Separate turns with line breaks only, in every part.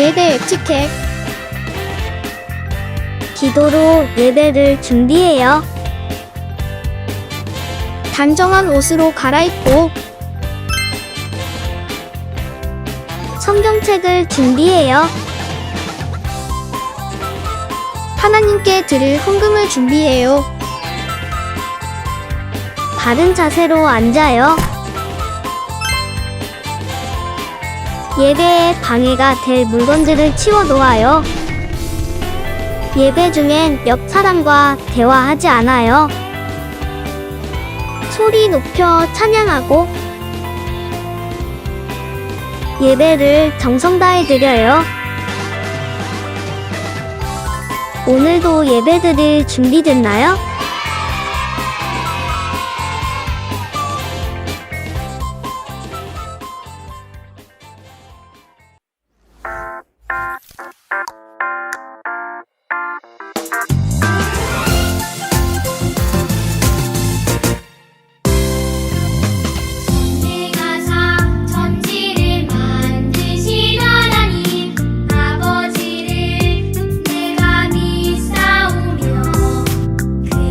예배 에티켓.
기도로 예배를 준비해요.
단정한 옷으로 갈아입고
성경책을 준비해요.
하나님께 드릴 헌금을 준비해요.
바른 자세로 앉아요. 예배에 방해가 될 물건들을 치워 놓아요. 예배 중엔 옆 사람과 대화하지 않아요. 소리 높여 찬양하고 예배를 정성 다해 드려요. 오늘도 예배드릴 준비됐나요?
천지를 만드신 하나님 아버지를 내가 믿사오며 그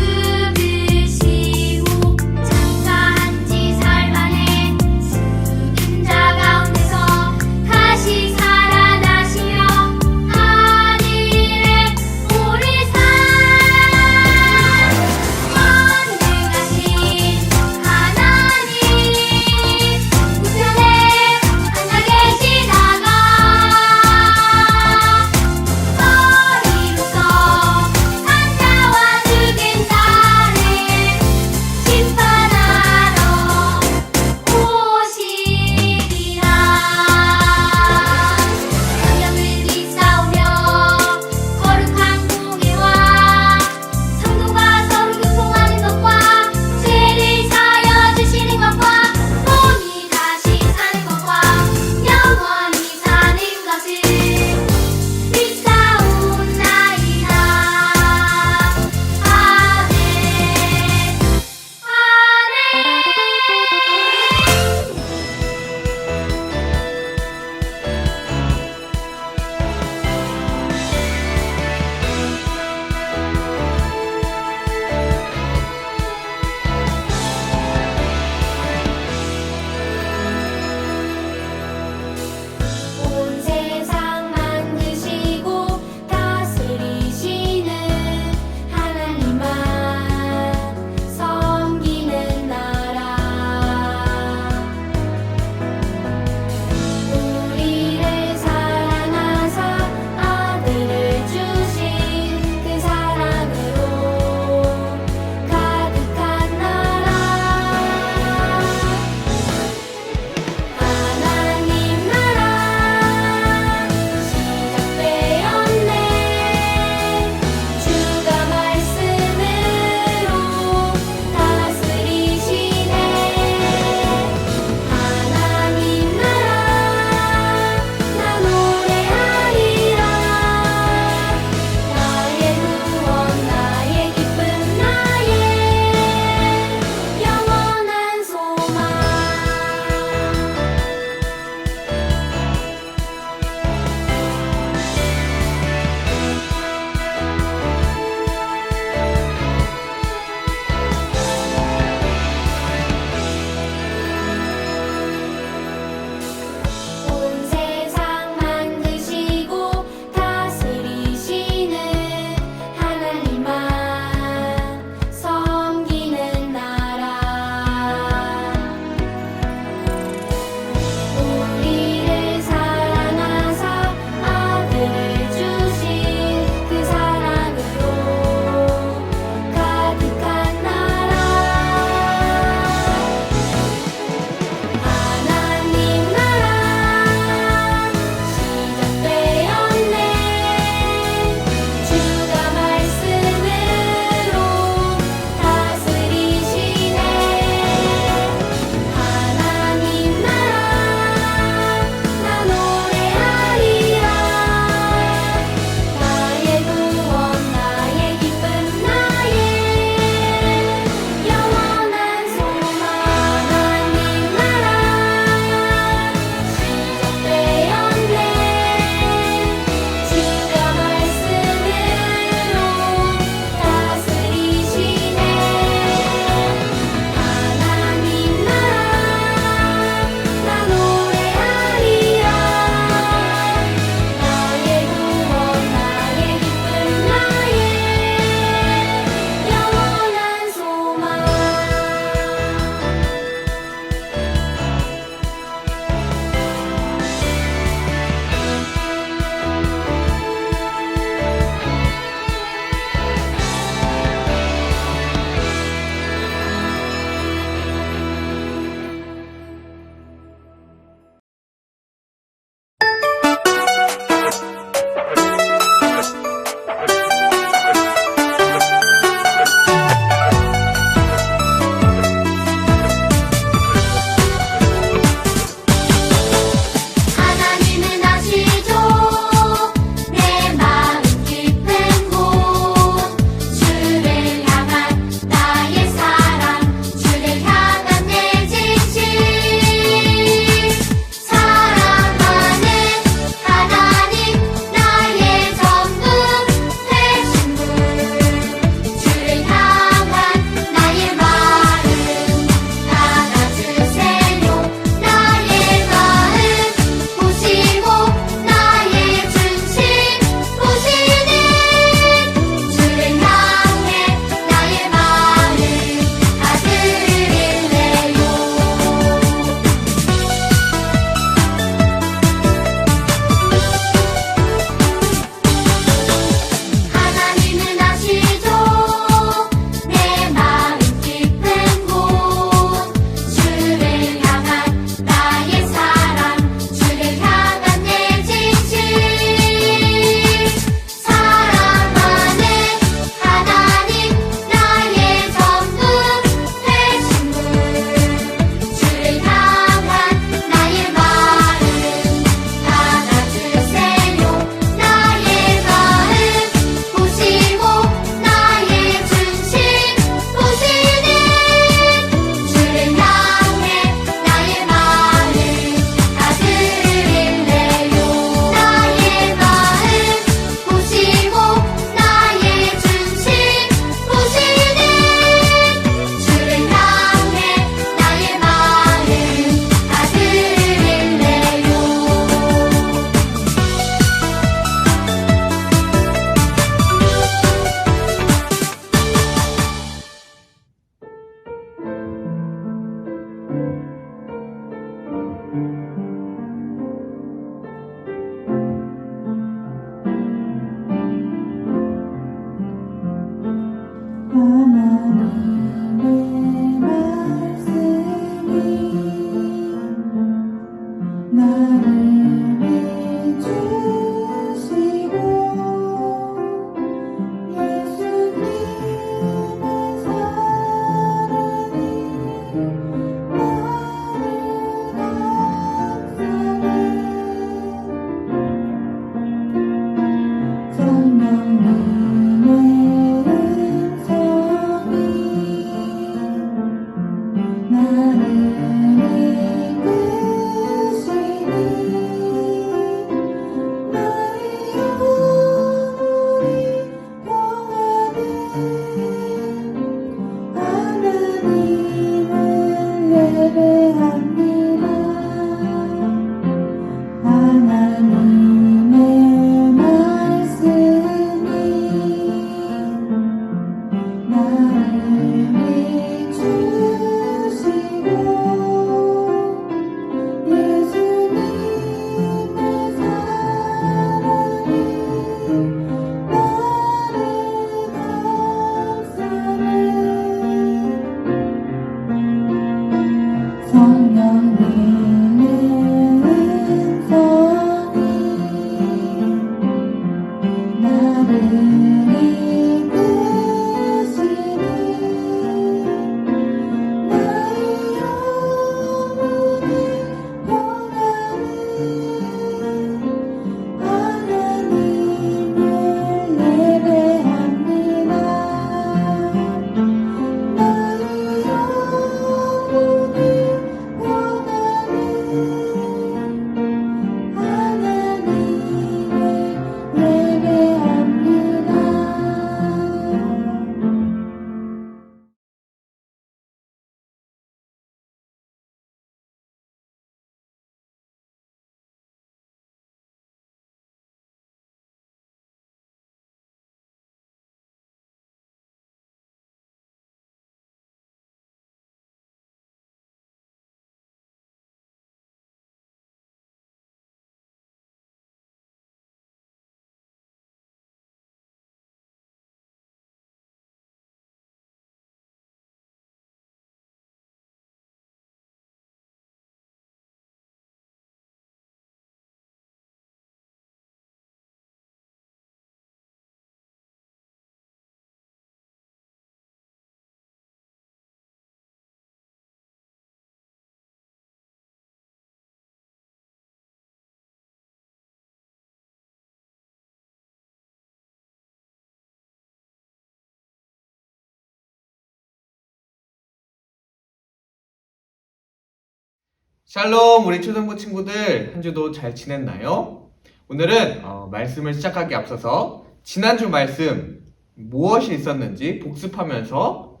샬롬, 우리 초등부 친구들 한 주도 잘 지냈나요? 오늘은 말씀을 시작하기 앞서서 지난주 말씀 무엇이 있었는지 복습하면서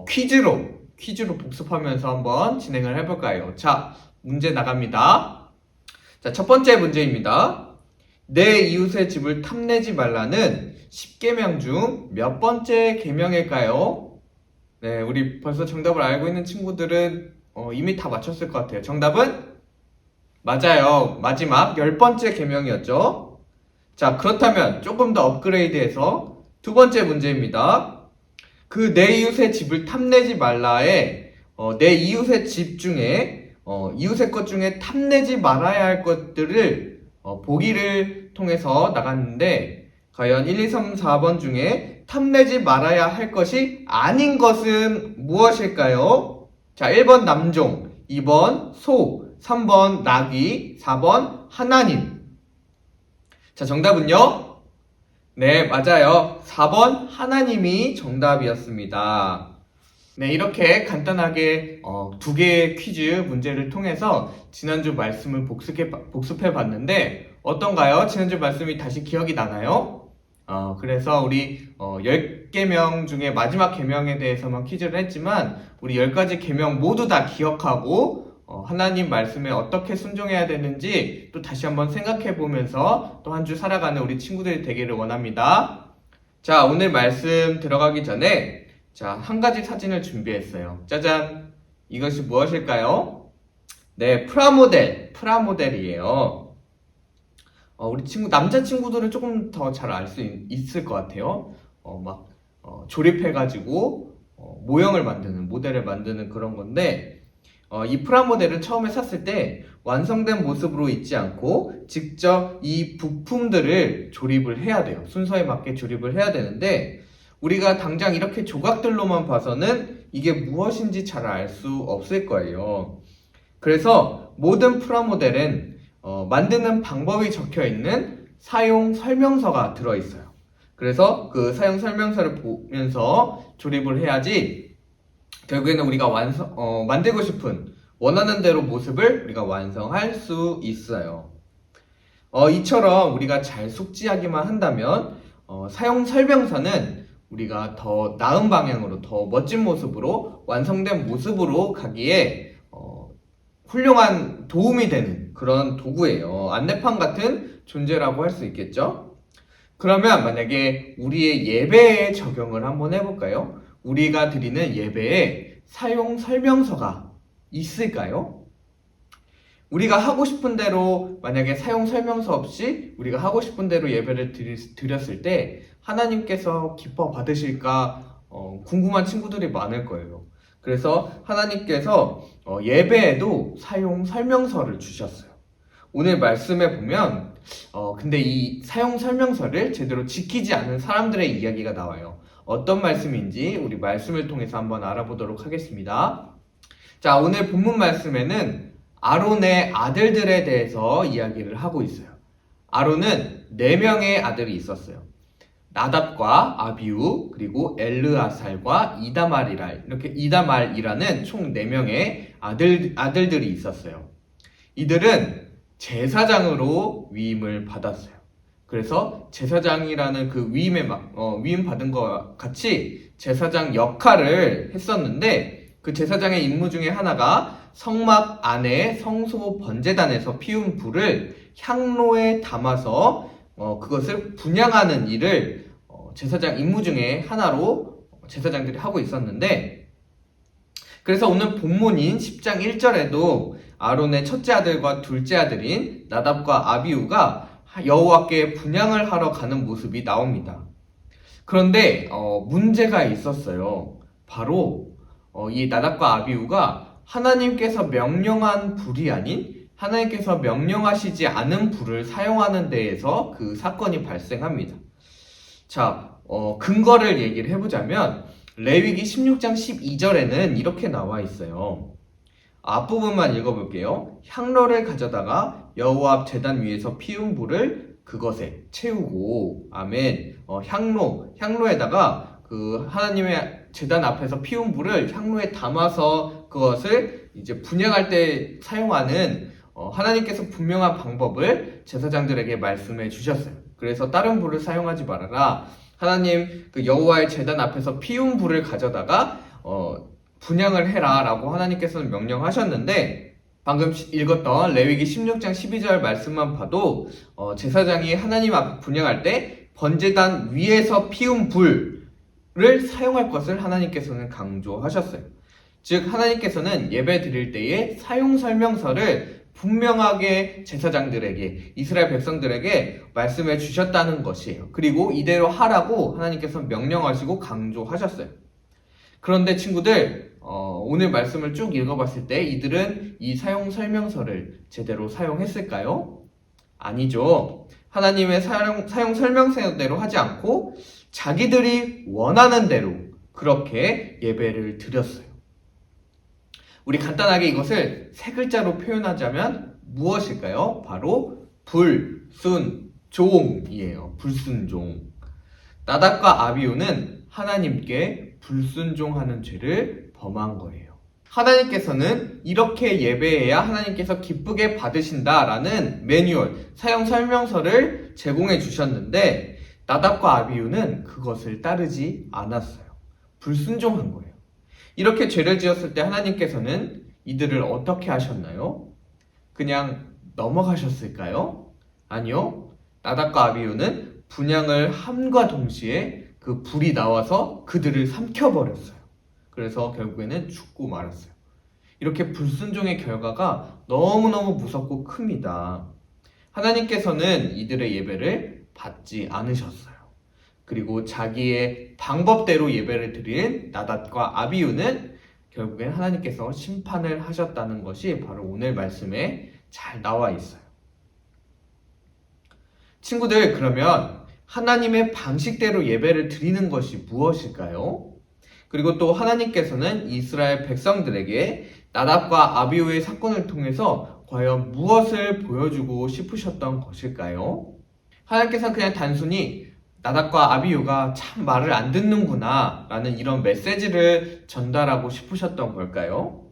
퀴즈로 복습하면서 한번 진행을 해볼까요? 자, 문제 나갑니다. 자, 첫 번째 문제입니다. 내 이웃의 집을 탐내지 말라는 10계명 중 몇 번째 계명일까요? 네, 우리 벌써 정답을 알고 있는 친구들은 이미 다 맞췄을 것 같아요. 정답은? 맞아요. 마지막 10번째 계명이었죠. 자, 그렇다면 조금 더 업그레이드해서 두 번째 문제입니다. 그 내 이웃의 집을 탐내지 말라에 내 이웃의 집 중에 이웃의 것 중에 탐내지 말아야 할 것들을 보기를 통해서 나갔는데 과연 1, 2, 3, 4번 중에 탐내지 말아야 할 것이 아닌 것은 무엇일까요? 자, 1번 남종, 2번 소, 3번 나귀, 4번 하나님. 자, 정답은요? 네, 맞아요. 4번 하나님이 정답이었습니다. 네, 이렇게 간단하게 두 개의 퀴즈 문제를 통해서 지난주 말씀을 복습해 봤는데 어떤가요? 지난주 말씀이 다시 기억이 나나요? 그래서 우리 10계명 중에 마지막 계명에 대해서만 퀴즈를 했지만 우리 10가지 계명 모두 다 기억하고 하나님 말씀에 어떻게 순종해야 되는지 또 다시 한번 생각해 보면서 또 한 주 살아가는 우리 친구들이 되기를 원합니다. 자, 오늘 말씀 들어가기 전에 자, 한 가지 사진을 준비했어요. 짜잔! 이것이 무엇일까요? 네, 프라모델이에요. 우리 남자 친구들은 조금 더 잘 알 수 있을 것 같아요. 조립해가지고, 모형을 만드는, 모델을 만드는 그런 건데, 이 프라모델은 처음에 샀을 때 완성된 모습으로 있지 않고, 직접 이 부품들을 조립을 해야 돼요. 순서에 맞게 조립을 해야 되는데, 우리가 당장 이렇게 조각들로만 봐서는 이게 무엇인지 잘 알 수 없을 거예요. 그래서 모든 프라모델은 만드는 방법이 적혀 있는 사용 설명서가 들어있어요. 그래서 그 사용 설명서를 보면서 조립을 해야지 결국에는 우리가 만들고 싶은 원하는 대로 모습을 우리가 완성할 수 있어요. 이처럼 우리가 잘 숙지하기만 한다면 사용 설명서는 우리가 더 나은 방향으로, 더 멋진 모습으로, 완성된 모습으로 가기에 훌륭한 도움이 되는 그런 도구예요. 안내판 같은 존재라고 할 수 있겠죠? 그러면 만약에 우리의 예배에 적용을 한번 해볼까요? 우리가 드리는 예배에 사용 설명서가 있을까요? 우리가 하고 싶은 대로, 만약에 사용 설명서 없이 우리가 하고 싶은 대로 예배를 드렸을 때 하나님께서 기뻐 받으실까 궁금한 친구들이 많을 거예요. 그래서 하나님께서 예배에도 사용 설명서를 주셨어요. 오늘 말씀에 보면 근데 이 사용 설명서를 제대로 지키지 않은 사람들의 이야기가 나와요. 어떤 말씀인지 우리 말씀을 통해서 한번 알아보도록 하겠습니다. 자, 오늘 본문 말씀에는 아론의 아들들에 대해서 이야기를 하고 있어요. 아론은 4명의 아들이 있었어요. 나답과 아비우, 그리고 엘르아살과 이다말이라는 총 4명의 아들들이 있었어요. 이들은 제사장으로 위임을 받았어요. 그래서 제사장이라는 그 위임 받은 것과 같이 제사장 역할을 했었는데, 그 제사장의 임무 중에 하나가 성막 안에 성소 번제단에서 피운 불을 향로에 담아서 그것을 분향하는 일을 제사장 임무 중에 하나로 제사장들이 하고 있었는데, 그래서 오늘 본문인 10장 1절에도 아론의 첫째 아들과 둘째 아들인 나답과 아비우가 여호와께 분향을 하러 가는 모습이 나옵니다. 그런데 문제가 있었어요. 바로 이 나답과 아비우가 하나님께서 명령한 불이 아닌 하나님께서 명령하시지 않은 불을 사용하는 데에서 그 사건이 발생합니다. 자, 근거를 얘기를 해보자면 레위기 16장 12절에는 이렇게 나와 있어요. 앞부분만 읽어볼게요. 향로를 가져다가 여호와 앞 제단 위에서 피운 불을 그것에 채우고, 아멘. 향로에다가 그 하나님의 제단 앞에서 피운 불을 향로에 담아서 그것을 이제 분향할 때 사용하는 하나님께서 분명한 방법을 제사장들에게 말씀해 주셨어요. 그래서 다른 불을 사용하지 말아라. 하나님 그 여호와의 제단 앞에서 피운 불을 가져다가 분향을 해라 라고 하나님께서는 명령하셨는데, 방금 읽었던 레위기 16장 12절 말씀만 봐도 제사장이 하나님 앞에 분향할 때 번제단 위에서 피운 불을 사용할 것을 하나님께서는 강조하셨어요. 즉 하나님께서는 예배 드릴 때에 사용 설명서를 분명하게 제사장들에게, 이스라엘 백성들에게 말씀해 주셨다는 것이에요. 그리고 이대로 하라고 하나님께서 명령하시고 강조하셨어요. 그런데 친구들, 오늘 말씀을 쭉 읽어봤을 때 이들은 이 사용 설명서를 제대로 사용했을까요? 아니죠. 하나님의 사용 설명서대로 하지 않고 자기들이 원하는 대로 그렇게 예배를 드렸어요. 우리 간단하게 이것을 3글자로 표현하자면 무엇일까요? 바로 불순종이에요. 불순종. 나답과 아비우는 하나님께 불순종하는 죄를 범한 거예요. 하나님께서는 이렇게 예배해야 하나님께서 기쁘게 받으신다라는 매뉴얼, 사용 설명서를 제공해 주셨는데 나답과 아비우는 그것을 따르지 않았어요. 불순종한 거예요. 이렇게 죄를 지었을 때 하나님께서는 이들을 어떻게 하셨나요? 그냥 넘어가셨을까요? 아니요. 나답과 아비우는 분향을 함과 동시에 그 불이 나와서 그들을 삼켜버렸어요. 그래서 결국에는 죽고 말았어요. 이렇게 불순종의 결과가 너무너무 무섭고 큽니다. 하나님께서는 이들의 예배를 받지 않으셨어요. 그리고 자기의 방법대로 예배를 드린 나답과 아비우는 결국엔 하나님께서 심판을 하셨다는 것이 바로 오늘 말씀에 잘 나와 있어요. 친구들, 그러면 하나님의 방식대로 예배를 드리는 것이 무엇일까요? 그리고 또 하나님께서는 이스라엘 백성들에게 나답과 아비후의 사건을 통해서 과연 무엇을 보여주고 싶으셨던 것일까요? 하나님께서는 그냥 단순히 나답과 아비후가 참 말을 안 듣는구나 라는 이런 메시지를 전달하고 싶으셨던 걸까요?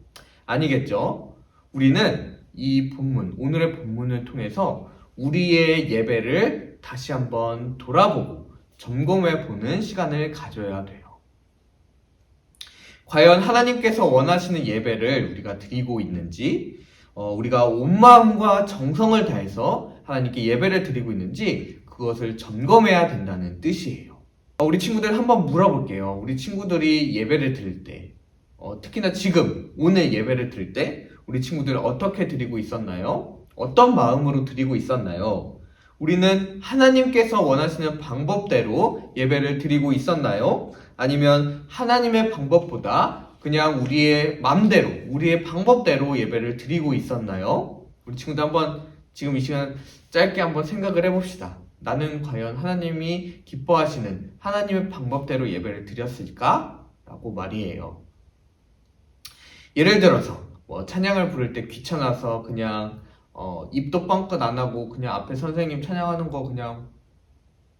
아니겠죠. 우리는 이 본문, 오늘의 본문을 통해서 우리의 예배를 다시 한번 돌아보고 점검해 보는 시간을 가져야 돼요. 과연 하나님께서 원하시는 예배를 우리가 드리고 있는지, 우리가 온 마음과 정성을 다해서 하나님께 예배를 드리고 있는지 그것을 점검해야 된다는 뜻이에요. 우리 친구들 한번 물어볼게요. 우리 친구들이 예배를 드릴 때, 특히나 지금 오늘 예배를 드릴 때 우리 친구들 어떻게 드리고 있었나요? 어떤 마음으로 드리고 있었나요? 우리는 하나님께서 원하시는 방법대로 예배를 드리고 있었나요? 아니면 하나님의 방법보다 그냥 우리의 마음대로, 우리의 방법대로 예배를 드리고 있었나요? 우리 친구들 한번 지금 이 시간 짧게 한번 생각을 해봅시다. 나는 과연 하나님이 기뻐하시는 하나님의 방법대로 예배를 드렸을까? 라고 말이에요. 예를 들어서 찬양을 부를 때 귀찮아서 그냥 입도 뻥끗 안 하고 그냥 앞에 선생님 찬양하는 거 그냥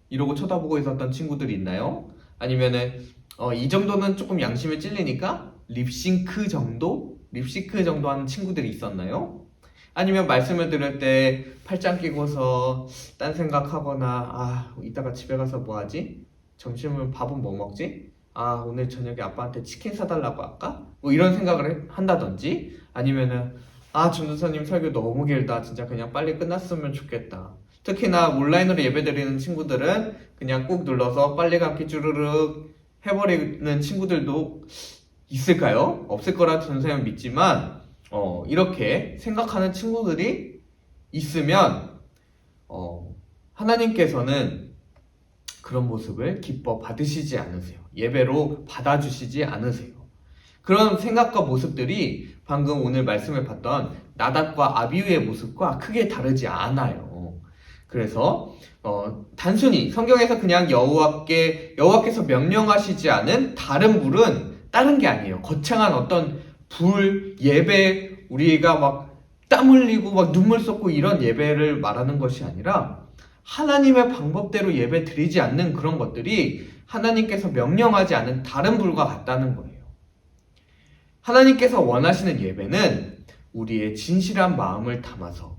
이러고 쳐다보고 있었던 친구들이 있나요? 아니면은 이 정도는 조금 양심에 찔리니까 립싱크 정도 하는 친구들이 있었나요? 아니면 말씀을 들을 때 팔짱 끼고서 딴 생각하거나 이따가 집에 가서 뭐 하지? 점심은 밥은 뭐 먹지? 오늘 저녁에 아빠한테 치킨 사달라고 할까? 뭐 이런 생각을 한다든지, 아니면은 전도사님 설교 너무 길다. 진짜 그냥 빨리 끝났으면 좋겠다. 특히나 온라인으로 예배드리는 친구들은 그냥 꾹 눌러서 빨리 감기 주르륵 해버리는 친구들도 있을까요? 없을 거라 전도사님 믿지만 이렇게 생각하는 친구들이 있으면 하나님께서는 그런 모습을 기뻐 받으시지 않으세요. 예배로 받아주시지 않으세요. 그런 생각과 모습들이 방금 오늘 말씀을 봤던 나답과 아비후의 모습과 크게 다르지 않아요. 그래서 단순히 성경에서 그냥 여호와께서 명령하시지 않은 다른 불은 다른 게 아니에요. 거창한 어떤 불, 예배, 우리가 막 땀 흘리고 막 눈물 쏟고 이런 예배를 말하는 것이 아니라 하나님의 방법대로 예배 드리지 않는 그런 것들이 하나님께서 명령하지 않은 다른 불과 같다는 거예요. 하나님께서 원하시는 예배는 우리의 진실한 마음을 담아서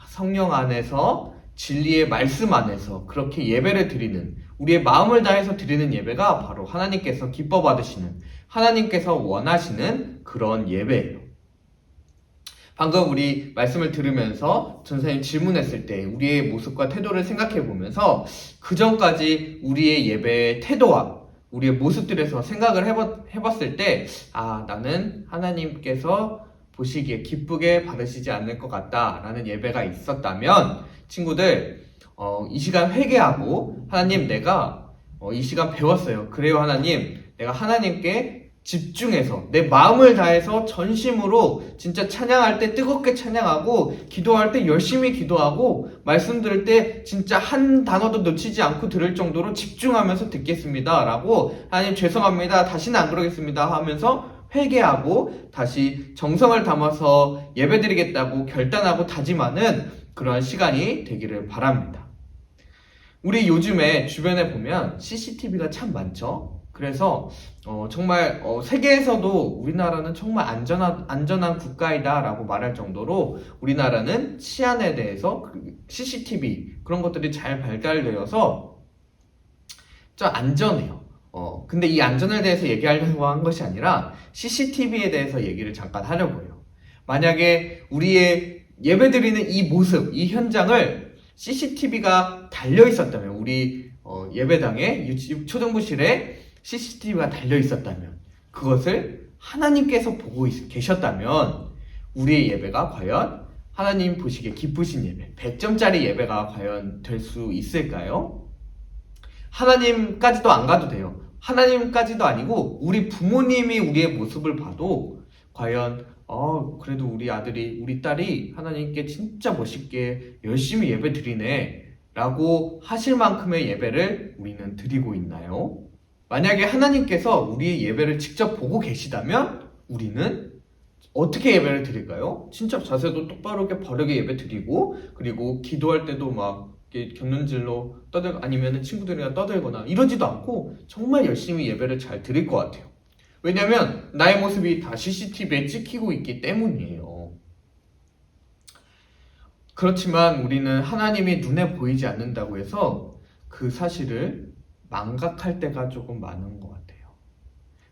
성령 안에서 진리의 말씀 안에서 그렇게 예배를 드리는, 우리의 마음을 다해서 드리는 예배가 바로 하나님께서 기뻐 받으시는, 하나님께서 원하시는 그런 예배예요. 방금 우리 말씀을 들으면서 전사님 질문했을 때 우리의 모습과 태도를 생각해 보면서 그 전까지 우리의 예배의 태도와 우리의 모습들에서 생각을 해봤을 때 나는 하나님께서 보시기에 기쁘게 받으시지 않을 것 같다라는 예배가 있었다면 친구들 이 시간 회개하고 하나님 내가 이 시간 배웠어요. 그래요 하나님, 내가 하나님께 집중해서 내 마음을 다해서 전심으로 진짜 찬양할 때 뜨겁게 찬양하고 기도할 때 열심히 기도하고 말씀 들을 때 진짜 한 단어도 놓치지 않고 들을 정도로 집중하면서 듣겠습니다 라고 하나님 죄송합니다 다시는 안 그러겠습니다 하면서 회개하고 다시 정성을 담아서 예배드리겠다고 결단하고 다짐하는 그런 시간이 되기를 바랍니다. 우리 요즘에 주변에 보면 CCTV가 참 많죠. 그래서 정말 세계에서도 우리나라는 정말 안전한 국가이다 라고 말할 정도로 우리나라는 치안에 대해서 CCTV 그런 것들이 잘 발달되어서 좀 안전해요. 근데 이 안전에 대해서 얘기하려고 한 것이 아니라 CCTV에 대해서 얘기를 잠깐 하려고 해요. 만약에 우리의 예배드리는 이 모습, 이 현장을 CCTV가 달려 있었다면, 우리 예배당에 초등부실에 CCTV가 달려 있었다면, 그것을 하나님께서 보고 계셨다면 우리의 예배가 과연 하나님 보시기에 기쁘신 예배, 100점짜리 예배가 과연 될 수 있을까요? 하나님까지도 안 가도 돼요. 하나님까지도 아니고 우리 부모님이 우리의 모습을 봐도 과연 그래도 우리 아들이, 우리 딸이 하나님께 진짜 멋있게 열심히 예배 드리네 라고 하실 만큼의 예배를 우리는 드리고 있나요? 만약에 하나님께서 우리의 예배를 직접 보고 계시다면 우리는 어떻게 예배를 드릴까요? 진짜 자세도 똑바르게 바르게 예배 드리고, 그리고 기도할 때도 막 곁눈질로 아니면 친구들이랑 떠들거나 이러지도 않고 정말 열심히 예배를 잘 드릴 것 같아요. 왜냐면 나의 모습이 다 CCTV에 찍히고 있기 때문이에요. 그렇지만 우리는 하나님이 눈에 보이지 않는다고 해서 그 사실을 망각할 때가 조금 많은 것 같아요.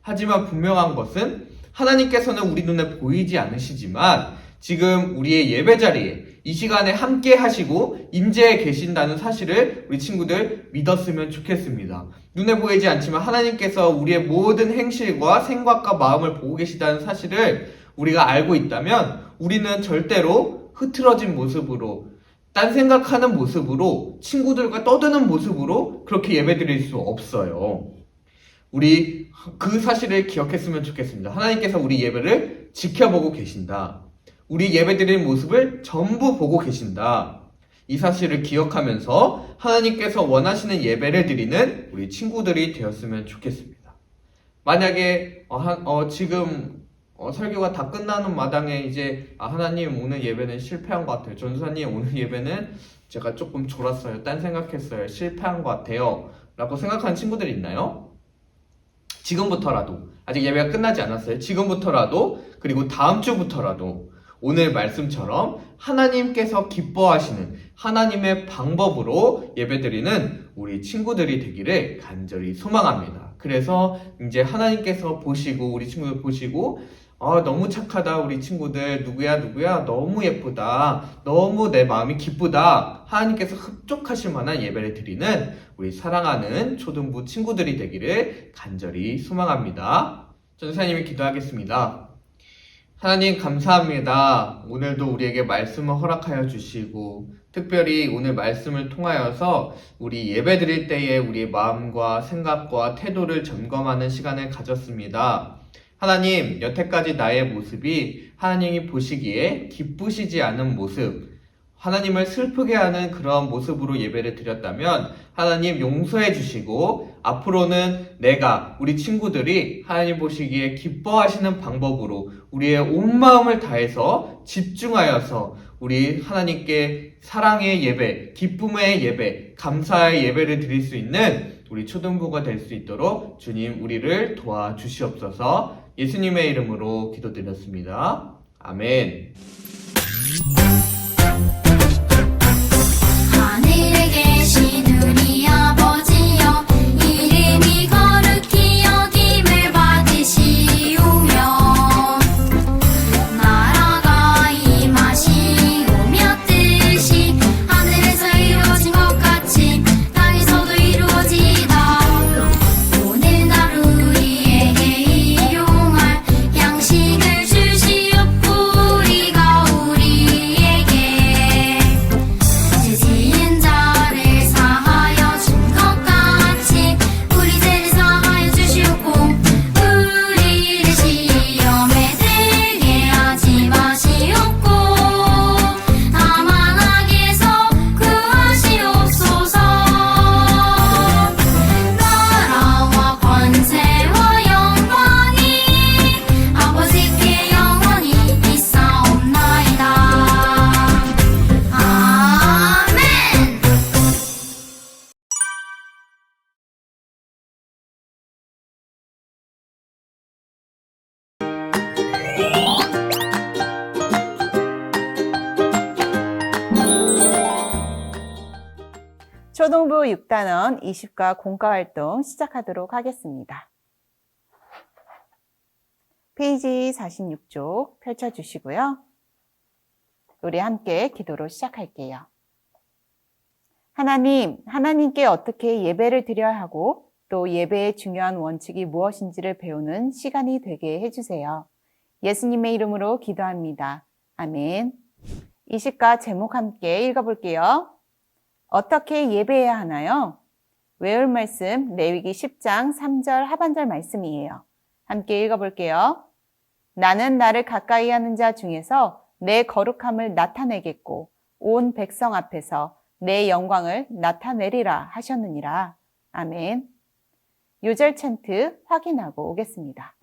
하지만 분명한 것은 하나님께서는 우리 눈에 보이지 않으시지만 지금 우리의 예배 자리에 이 시간에 함께 하시고 임재해 계신다는 사실을 우리 친구들 믿었으면 좋겠습니다. 눈에 보이지 않지만 하나님께서 우리의 모든 행실과 생각과 마음을 보고 계시다는 사실을 우리가 알고 있다면 우리는 절대로 흐트러진 모습으로 딴 생각하는 모습으로 친구들과 떠드는 모습으로 그렇게 예배드릴 수 없어요. 우리 그 사실을 기억했으면 좋겠습니다. 하나님께서 우리 예배를 지켜보고 계신다. 우리 예배드리는 모습을 전부 보고 계신다. 이 사실을 기억하면서 하나님께서 원하시는 예배를 드리는 우리 친구들이 되었으면 좋겠습니다. 만약에 지금 설교가 다 끝나는 마당에 이제 하나님 오늘 예배는 실패한 것 같아요. 전도사님 오늘 예배는 제가 조금 졸았어요. 딴 생각했어요. 실패한 것 같아요. 라고 생각하는 친구들이 있나요? 지금부터라도 아직 예배가 끝나지 않았어요. 지금부터라도 그리고 다음 주부터라도 오늘 말씀처럼 하나님께서 기뻐하시는 하나님의 방법으로 예배드리는 우리 친구들이 되기를 간절히 소망합니다. 그래서 이제 하나님께서 보시고 우리 친구들 보시고 너무 착하다 우리 친구들 누구야 너무 예쁘다 너무 내 마음이 기쁘다 하나님께서 흡족하실 만한 예배를 드리는 우리 사랑하는 초등부 친구들이 되기를 간절히 소망합니다. 전도사님이 기도하겠습니다. 하나님 감사합니다. 오늘도 우리에게 말씀을 허락하여 주시고 특별히 오늘 말씀을 통하여서 우리 예배 드릴 때에 우리의 마음과 생각과 태도를 점검하는 시간을 가졌습니다. 하나님, 여태까지 나의 모습이 하나님이 보시기에 기쁘시지 않은 모습, 하나님을 슬프게 하는 그런 모습으로 예배를 드렸다면 하나님 용서해 주시고 앞으로는 내가 우리 친구들이 하나님 보시기에 기뻐하시는 방법으로 우리의 온 마음을 다해서 집중하여서 우리 하나님께 사랑의 예배, 기쁨의 예배, 감사의 예배를 드릴 수 있는 우리 초등부가 될 수 있도록 주님 우리를 도와주시옵소서. 예수님의 이름으로 기도드렸습니다. 아멘.
하늘에 계신 우리 아버지여 이름이 거룩히 여김을 받으시오며 나라가 임하시오며 뜻이 하늘에서 이루어진 것 같이 땅에서도 이루어지이다. 오늘 우리에게 일용할 양식을 주시옵고 우리가 우리에게 지은 자를 사하여 준 것 같이 우리 죄를 사하여 주시옵고 우리를 시험에 들게 하지 마시옵고 다만 악에서 구하시옵소서. 나라와 권세와 영광이 아버지께 영원히 있사옵나이다. 아멘.
초등부 6단원 20과 공과 활동 시작하도록 하겠습니다. 페이지 46쪽 펼쳐주시고요. 우리 함께 기도로 시작할게요. 하나님께 어떻게 예배를 드려야 하고 또 예배의 중요한 원칙이 무엇인지를 배우는 시간이 되게 해주세요. 예수님의 이름으로 기도합니다. 아멘. 이 시가 제목 함께 읽어볼게요. 어떻게 예배해야 하나요? 외울 말씀 레위기 10장 3절 하반절 말씀이에요. 함께 읽어볼게요. 나는 나를 가까이 하는 자 중에서 내 거룩함을 나타내겠고 온 백성 앞에서 내 영광을 나타내리라 하셨느니라. 아멘. 요절 챈트 확인하고 오겠습니다.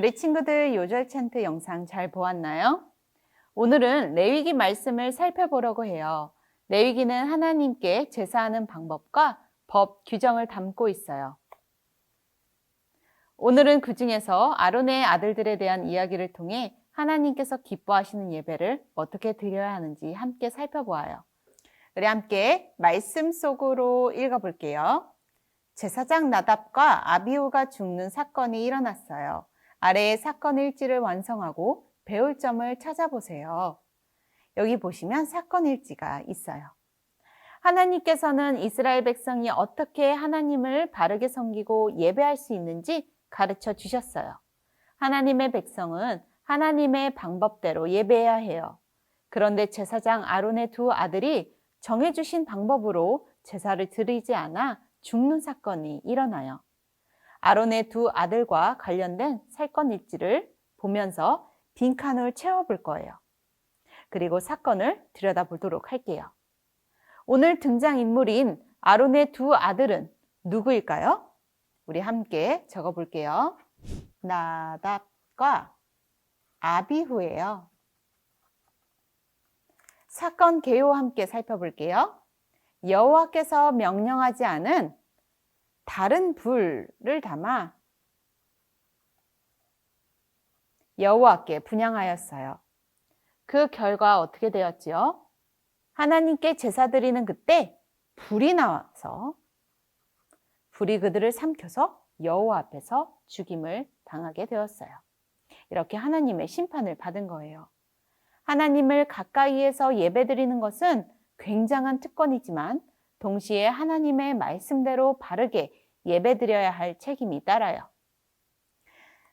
우리 친구들 요절 찬트 영상 잘 보았나요? 오늘은 레위기 말씀을 살펴보려고 해요. 레위기는 하나님께 제사하는 방법과 법, 규정을 담고 있어요. 오늘은 그 중에서 아론의 아들들에 대한 이야기를 통해 하나님께서 기뻐하시는 예배를 어떻게 드려야 하는지 함께 살펴보아요. 우리 함께 말씀 속으로 읽어볼게요. 제사장 나답과 아비후가 죽는 사건이 일어났어요. 아래의 사건 일지를 완성하고 배울 점을 찾아보세요. 여기 보시면 사건 일지가 있어요. 하나님께서는 이스라엘 백성이 어떻게 하나님을 바르게 섬기고 예배할 수 있는지 가르쳐 주셨어요. 하나님의 백성은 하나님의 방법대로 예배해야 해요. 그런데 제사장 아론의 두 아들이 정해주신 방법으로 제사를 드리지 않아 죽는 사건이 일어나요. 아론의 두 아들과 관련된 사건 일지를 보면서 빈칸을 채워볼 거예요. 그리고 사건을 들여다보도록 할게요. 오늘 등장인물인 아론의 두 아들은 누구일까요? 우리 함께 적어볼게요. 나답과 아비후예요. 사건 개요 함께 살펴볼게요. 여호와께서 명령하지 않은 다른 불을 담아 여호와께 분향하였어요. 그 결과 어떻게 되었지요? 하나님께 제사 드리는 그때 불이 나와서 불이 그들을 삼켜서 여호와 앞에서 죽임을 당하게 되었어요. 이렇게 하나님의 심판을 받은 거예요. 하나님을 가까이에서 예배드리는 것은 굉장한 특권이지만 동시에 하나님의 말씀대로 바르게 예배드려야 할 책임이 따라요.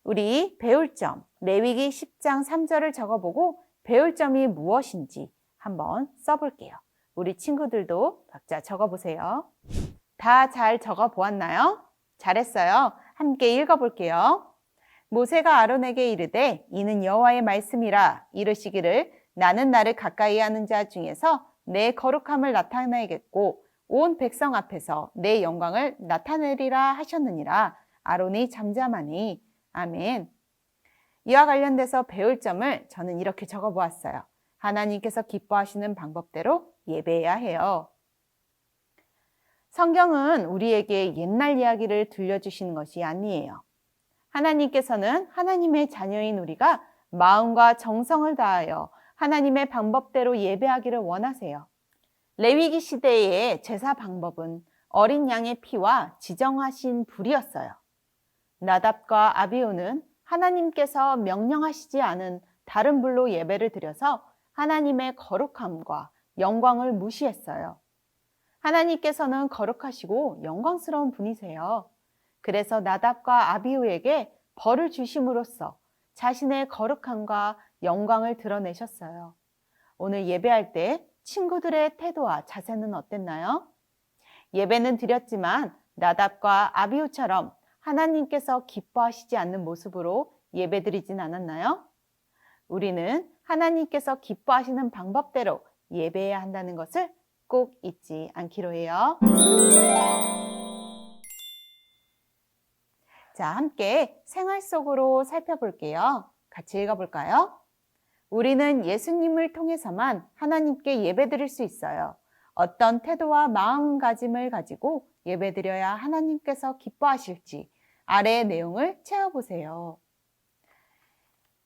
우리 배울 점, 레위기 10장 3절을 적어보고 배울 점이 무엇인지 한번 써볼게요. 우리 친구들도 각자 적어보세요. 다 잘 적어보았나요? 잘했어요. 함께 읽어볼게요. 모세가 아론에게 이르되 이는 여호와의 말씀이라 이르시기를 나는 나를 가까이 하는 자 중에서 내 거룩함을 나타내겠고 온 백성 앞에서 내 영광을 나타내리라 하셨느니라. 아론이 잠잠하니. 아멘. 이와 관련돼서 배울 점을 저는 이렇게 적어보았어요. 하나님께서 기뻐하시는 방법대로 예배해야 해요. 성경은 우리에게 옛날 이야기를 들려주시는 것이 아니에요. 하나님께서는 하나님의 자녀인 우리가 마음과 정성을 다하여 하나님의 방법대로 예배하기를 원하세요. 레위기 시대의 제사 방법은 어린 양의 피와 지정하신 불이었어요. 나답과 아비후는 하나님께서 명령하시지 않은 다른 불로 예배를 드려서 하나님의 거룩함과 영광을 무시했어요. 하나님께서는 거룩하시고 영광스러운 분이세요. 그래서 나답과 아비후에게 벌을 주심으로써 자신의 거룩함과 영광을 드러내셨어요. 오늘 예배할 때 친구들의 태도와 자세는 어땠나요? 예배는 드렸지만 나답과 아비후처럼 하나님께서 기뻐하시지 않는 모습으로 예배드리진 않았나요? 우리는 하나님께서 기뻐하시는 방법대로 예배해야 한다는 것을 꼭 잊지 않기로 해요. 자, 함께 생활 속으로 살펴볼게요. 같이 읽어볼까요? 우리는 예수님을 통해서만 하나님께 예배드릴 수 있어요. 어떤 태도와 마음가짐을 가지고 예배드려야 하나님께서 기뻐하실지 아래의 내용을 채워보세요.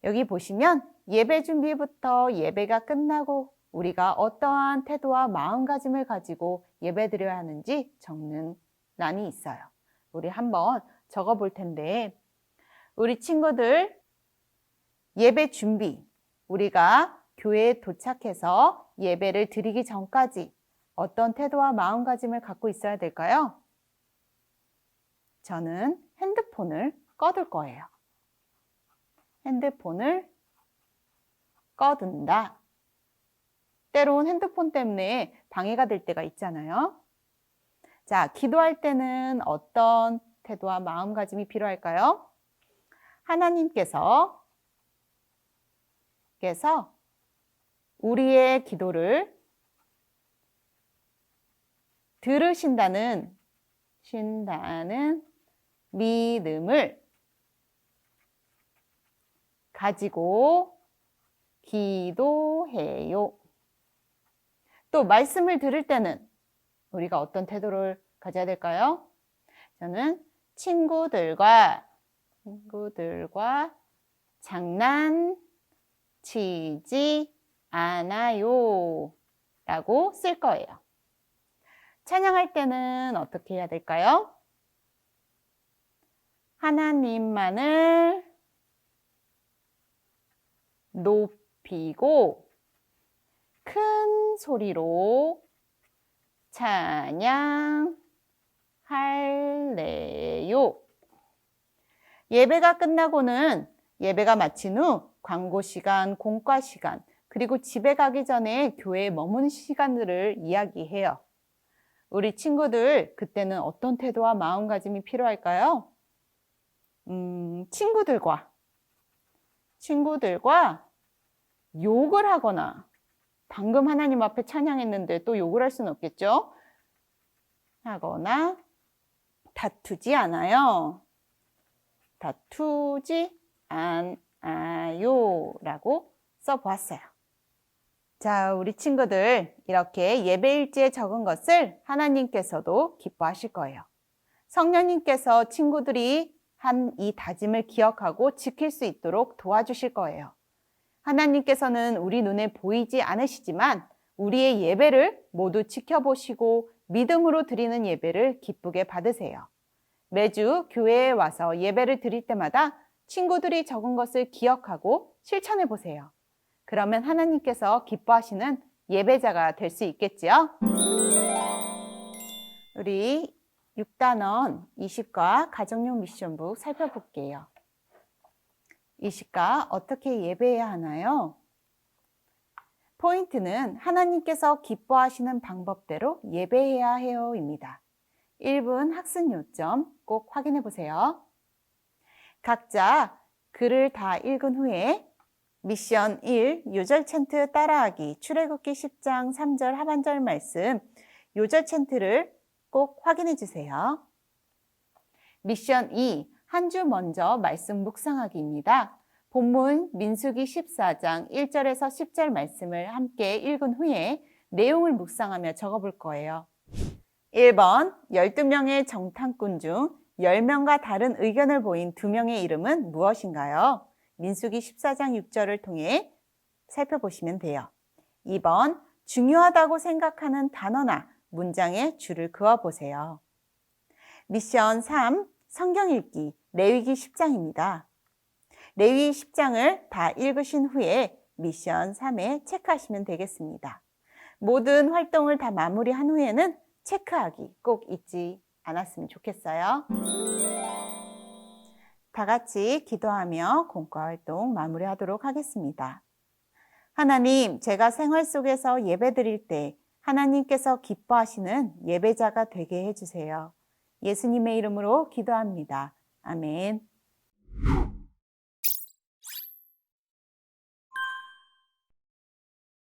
여기 보시면 예배 준비부터 예배가 끝나고 우리가 어떠한 태도와 마음가짐을 가지고 예배드려야 하는지 적는 란이 있어요. 우리 한번 적어볼 텐데 우리 친구들 예배 준비, 우리가 교회에 도착해서 예배를 드리기 전까지 어떤 태도와 마음가짐을 갖고 있어야 될까요? 저는 핸드폰을 꺼둘 거예요. 핸드폰을 꺼둔다. 때론 핸드폰 때문에 방해가 될 때가 있잖아요. 자, 기도할 때는 어떤 태도와 마음가짐이 필요할까요? 하나님께서 우리의 기도를 들으신다는 믿음을 가지고 기도해요. 또 말씀을 들을 때는 우리가 어떤 태도를 가져야 될까요? 저는 친구들과 장난치지 않아요 라고 쓸 거예요. 찬양할 때는 어떻게 해야 될까요? 하나님만을 높이고 큰 소리로 찬양할래요. 예배가 끝나고는 예배가 마친 후 광고 시간, 공과 시간, 그리고 집에 가기 전에 교회에 머무는 시간들을 이야기해요. 우리 친구들 그때는 어떤 태도와 마음가짐이 필요할까요? 친구들과 욕을 하거나 방금 하나님 앞에 찬양했는데 또 욕을 할 수는 없겠죠? 하거나 다투지 않아요. 다투지 않아요 라고 써보았어요. 자, 우리 친구들 이렇게 예배일지에 적은 것을 하나님께서도 기뻐하실 거예요. 성령님께서 친구들이 한 이 다짐을 기억하고 지킬 수 있도록 도와주실 거예요. 하나님께서는 우리 눈에 보이지 않으시지만 우리의 예배를 모두 지켜보시고 믿음으로 드리는 예배를 기쁘게 받으세요. 매주 교회에 와서 예배를 드릴 때마다 친구들이 적은 것을 기억하고 실천해 보세요. 그러면 하나님께서 기뻐하시는 예배자가 될 수 있겠지요? 우리 6단원 20과 가정용 미션북 살펴볼게요. 20과 어떻게 예배해야 하나요? 포인트는 하나님께서 기뻐하시는 방법대로 예배해야 해요입니다. 1분 학습 요점 꼭 확인해 보세요. 각자 글을 다 읽은 후에 미션 1 요절 챈트 따라하기 출애굽기 10장 3절 하반절 말씀 요절 챈트를 꼭 확인해 주세요. 미션 2 한 주 먼저 말씀 묵상하기입니다. 본문 민수기 14장 1절에서 10절 말씀을 함께 읽은 후에 내용을 묵상하며 적어볼 거예요. 1번 12명의 정탐꾼 중 10명과 다른 의견을 보인 2명의 이름은 무엇인가요? 민수기 14장 6절을 통해 살펴보시면 돼요. 2번 중요하다고 생각하는 단어나 문장에 줄을 그어보세요. 미션 3 성경 읽기 레위기 10장입니다. 레위기 10장을 다 읽으신 후에 미션 3에 체크하시면 되겠습니다. 모든 활동을 다 마무리한 후에는 체크하기 꼭 잊지 않았으면 좋겠어요. 다 같이 기도하며 공과 활동 마무리하도록 하겠습니다. 하나님, 제가 생활 속에서 예배드릴 때 하나님께서 기뻐하시는 예배자가 되게 해주세요. 예수님의 이름으로 기도합니다. 아멘.